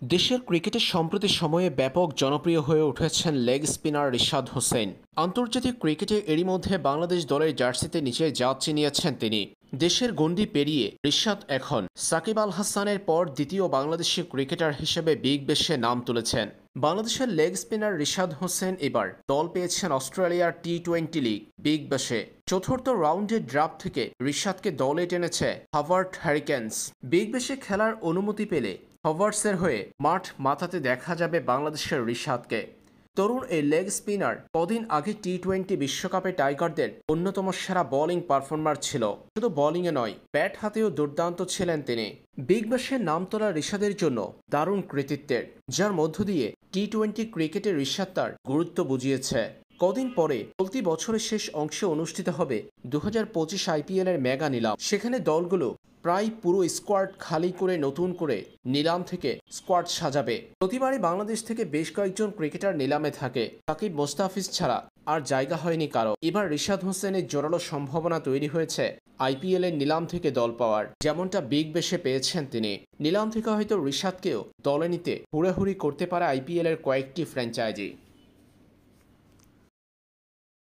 দেশের ক্রিকেটে সম্প্রতি সময়ে ব্যাপক জনপ্রিয় হয়ে উঠেছেন লেগ স্পিনার রিশাদ হোসেন। আন্তর্জাতিক ক্রিকেটে এরই মধ্যে বাংলাদেশ দলের জার্সিতে নিচে জাত চিনিয়েছেন তিনি। দেশের গণ্ডি পেরিয়ে রিশাদ এখন সাকিব আল হাসানের পর দ্বিতীয় বাংলাদেশি ক্রিকেটার হিসেবে বিগ ব্যাশে নাম তুলেছেন। বাংলাদেশের লেগ স্পিনার রিশাদ হোসেন এবার দল পেয়েছেন অস্ট্রেলিয়ার টি-20 লিগ বিগ ব্যাশে। চতুর্থ রাউন্ডের ড্রাফট থেকে রিশাদকে দলে টেনেছে হাভার্ড হ্যারিকেনস। বিগ ব্যাশে খেলার অনুমতি পেলে হভার্টসের হয়ে মাঠ মাতাতে দেখা যাবে বাংলাদেশের রিশাদকে। তরুণ এই লেগ স্পিনার কদিন আগে টি-20 বিশ্বকাপে টাইগারদের অন্যতম সেরা বোলিং পারফর্মার ছিল। শুধু বোলিংয়ে নয়, ব্যাট হাতেও দুর্দান্ত ছিলেন তিনি। বিগ ব্যাশের নাম তোলা রিশাদের জন্য দারুণ কৃতিত্বের, যার মধ্য দিয়ে টি-20 ক্রিকেটে রিশাদ তার গুরুত্ব বুঝিয়েছে। কদিন পরে চলতি বছরের শেষ অংশে অনুষ্ঠিত হবে 2025 আইপিএলের মেগা নিলাম। সেখানে দলগুলো প্রায় পুরো স্কোয়াড খালি করে নতুন করে নিলাম থেকে স্কোয়াড সাজাবে। প্রতিবারই বাংলাদেশ থেকে বেশ কয়েকজন ক্রিকেটার নিলামে থাকে। সাকিব মোস্তাফিজ ছাড়া আর জায়গা হয়নি কারো। এবার রিশাদ হোসেনের জোরালো সম্ভাবনা তৈরি হয়েছে আইপিএলের নিলাম থেকে দল পাওয়ার, যেমনটা বিগ ব্যাশে পেয়েছেন তিনি। নিলাম থেকে হয়তো রিশাদকেও দলে নিতে হুড়োহুড়ি করতে পারে আইপিএলের কয়েকটি ফ্র্যাঞ্চাইজি।